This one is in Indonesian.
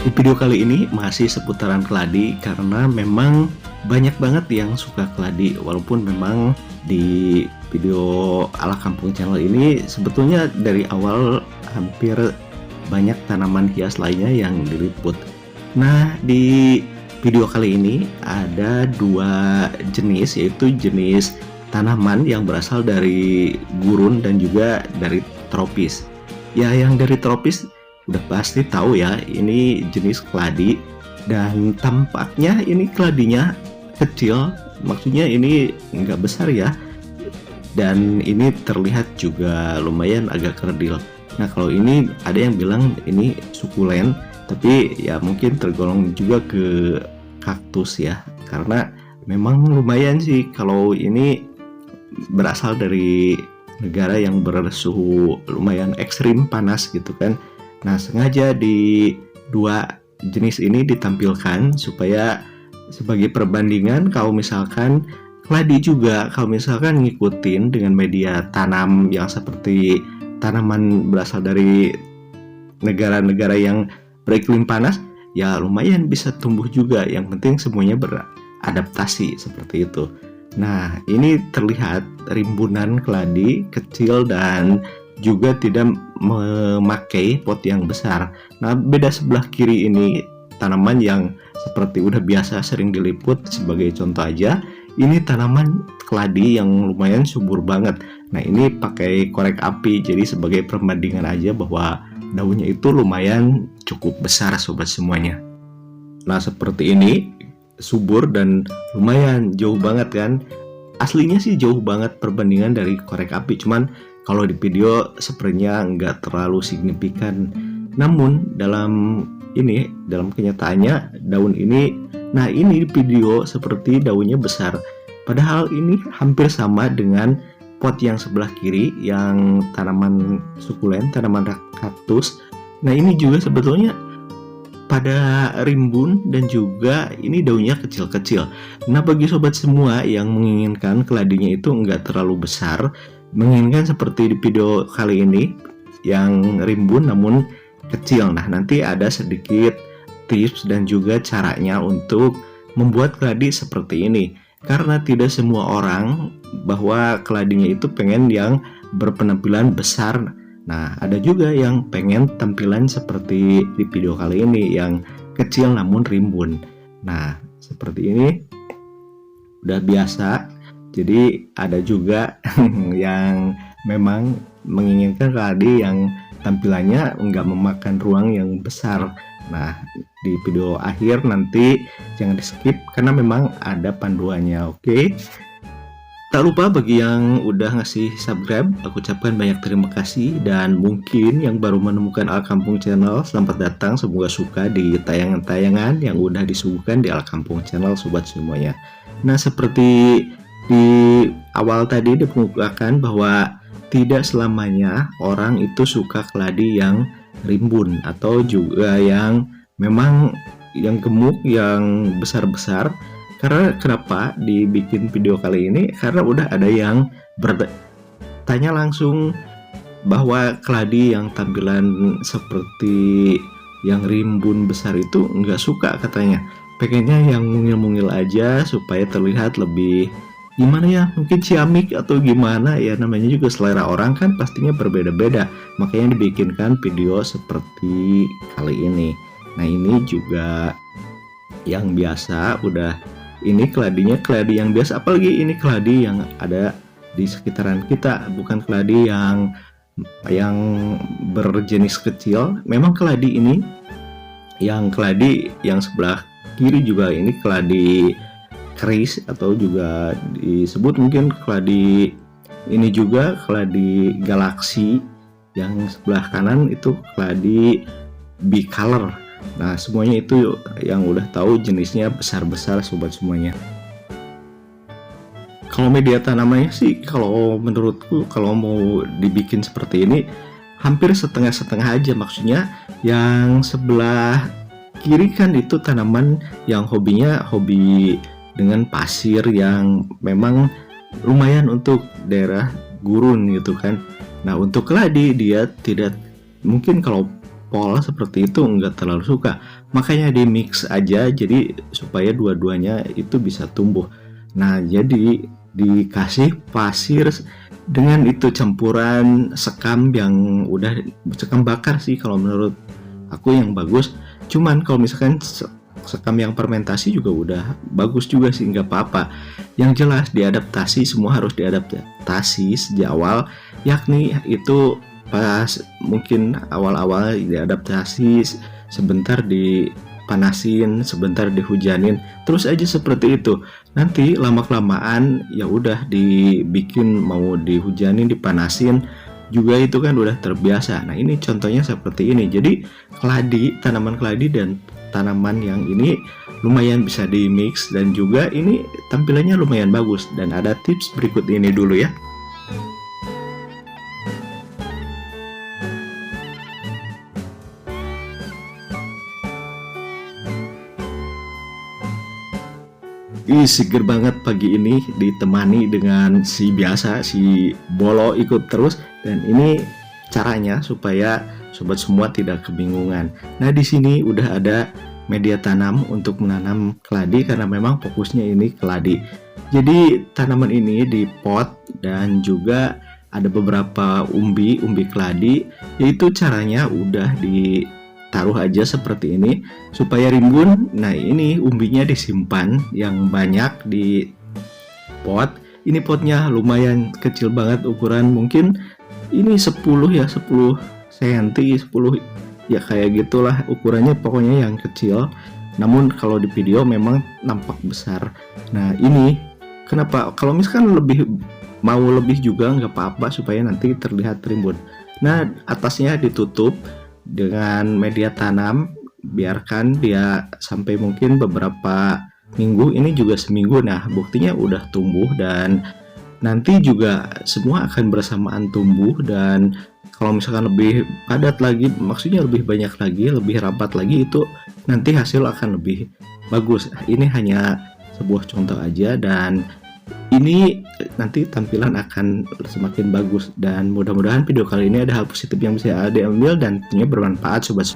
Di video kali ini masih seputaran keladi karena memang banyak banget yang suka keladi, walaupun memang di video ala kampung channel ini sebetulnya dari awal hampir banyak tanaman hias lainnya yang diliput. Nah, di video kali ini ada dua jenis, yaitu jenis tanaman yang berasal dari gurun dan juga dari tropis. Ya, yang dari tropis udah pasti tahu ya, ini jenis keladi dan tampaknya ini keladinya kecil, maksudnya ini nggak besar ya, dan ini terlihat juga lumayan agak kerdil. Nah, kalau ini ada yang bilang ini sukulen, tapi ya mungkin tergolong juga ke kaktus ya, karena memang lumayan sih kalau ini berasal dari negara yang bersuhu lumayan ekstrim panas gitu kan. Nah, sengaja di dua jenis ini ditampilkan supaya sebagai perbandingan kalau misalkan keladi juga, kalau misalkan ngikutin dengan media tanam yang seperti tanaman berasal dari negara-negara yang beriklim panas, ya lumayan bisa tumbuh juga. Yang penting semuanya beradaptasi seperti itu. Nah, ini terlihat rimbunan keladi kecil dan juga tidak memakai pot yang besar. Nah, beda sebelah kiri ini tanaman yang seperti udah biasa sering diliput, sebagai contoh aja, ini tanaman keladi yang lumayan subur banget. Nah, ini pakai korek api, jadi sebagai perbandingan aja bahwa daunnya itu lumayan cukup besar sobat semuanya. Nah, seperti ini subur dan lumayan jauh banget kan. Aslinya sih jauh banget perbandingan dari korek api, cuman kalau di video sepertinya nggak terlalu signifikan. Namun dalam kenyataannya daun ini, nah ini di video seperti daunnya besar. Padahal ini hampir sama dengan pot yang sebelah kiri yang tanaman sukulen, tanaman kaktus. Nah, ini juga sebetulnya pada rimbun dan juga ini daunnya kecil-kecil. Nah, bagi sobat semua yang menginginkan keladinya itu nggak terlalu besar, menginginkan seperti di video kali ini yang rimbun namun kecil, nah nanti ada sedikit tips dan juga caranya untuk membuat keladi seperti ini, karena tidak semua orang bahwa keladinya itu pengen yang berpenampilan besar. Nah, ada juga yang pengen tampilan seperti di video kali ini yang kecil namun rimbun. Nah, seperti ini udah biasa. Jadi ada juga yang memang menginginkan keladi yang tampilannya nggak memakan ruang yang besar. Nah, di video akhir nanti jangan di skip karena memang ada panduannya, oke? Tak lupa bagi yang udah ngasih subscribe, aku ucapkan banyak terima kasih. Dan mungkin yang baru menemukan Ala Kampung Channel, selamat datang, semoga suka di tayangan-tayangan yang udah disuguhkan di Ala Kampung Channel sobat semuanya. Nah, seperti di awal tadi dikemukakan bahwa tidak selamanya orang itu suka keladi yang rimbun atau juga yang memang yang gemuk, yang besar-besar. Karena kenapa dibikin video kali ini? Karena udah ada yang bertanya langsung bahwa keladi yang tampilan seperti yang rimbun besar itu nggak suka katanya. Pengennya yang mungil-mungil aja supaya terlihat lebih gimana ya, mungkin ciamik atau gimana ya, namanya juga selera orang kan pastinya berbeda-beda, makanya dibikinkan video seperti kali ini. Nah, ini juga yang biasa, udah ini keladinya keladi yang biasa, apalagi ini keladi yang ada di sekitaran kita, bukan keladi yang berjenis kecil. Memang keladi ini yang keladi yang sebelah kiri juga ini keladi keris atau juga disebut mungkin keladi ini juga keladi galaksi. Yang sebelah kanan itu keladi bicolor. Nah, semuanya itu yang udah tahu jenisnya besar-besar sobat semuanya. Kalau media tanamannya sih kalau menurutku kalau mau dibikin seperti ini hampir setengah-setengah aja. Maksudnya yang sebelah kiri kan itu tanaman yang hobinya hobi dengan pasir yang memang lumayan untuk daerah gurun gitu kan. Nah, untuk keladi dia tidak mungkin, kalau pol seperti itu nggak terlalu suka. Makanya di mix aja jadi supaya dua-duanya itu bisa tumbuh. Nah, jadi dikasih pasir dengan itu campuran sekam yang udah sekam bakar sih kalau menurut aku yang bagus. Cuman kalau misalkan sekam yang fermentasi juga udah bagus juga sih, nggak apa-apa. Yang jelas diadaptasi, semua harus diadaptasi sejak awal, yakni itu pas mungkin awal-awal diadaptasi sebentar dipanasin, sebentar dihujanin, terus aja seperti itu. Nanti lama-kelamaan ya udah dibikin, mau dihujanin, dipanasin juga itu kan udah terbiasa. Nah, ini contohnya seperti ini. Jadi keladi, tanaman keladi dan tanaman yang ini lumayan bisa di mix dan juga ini tampilannya lumayan bagus. Dan ada tips berikut ini dulu ya. Seger banget pagi ini ditemani dengan si biasa, si Bolo ikut terus. Dan ini caranya supaya sobat semua tidak kebingungan. Nah, di sini udah ada media tanam untuk menanam keladi karena memang fokusnya ini keladi. Jadi tanaman ini di pot dan juga ada beberapa umbi keladi, yaitu caranya udah ditaruh aja seperti ini supaya rimbun. Nah, ini umbinya disimpan yang banyak di pot. Ini potnya lumayan kecil banget, ukuran mungkin ini 10 ya, 10 cm, 10 ya kayak gitulah ukurannya, pokoknya yang kecil. Namun kalau di video memang nampak besar. Nah, ini kenapa kalau misalkan mau lebih juga nggak apa-apa supaya nanti terlihat rimbun. Nah, atasnya ditutup dengan media tanam, biarkan dia sampai mungkin beberapa minggu, ini juga seminggu. Nah, buktinya udah tumbuh dan nanti juga semua akan bersamaan tumbuh. Dan kalau misalkan lebih padat lagi, maksudnya lebih banyak lagi, lebih rapat lagi, itu nanti hasil akan lebih bagus. Ini hanya sebuah contoh aja dan ini nanti tampilan akan semakin bagus. Dan mudah-mudahan video kali ini ada hal positif yang bisa diambil dan tentunya bermanfaat sobat.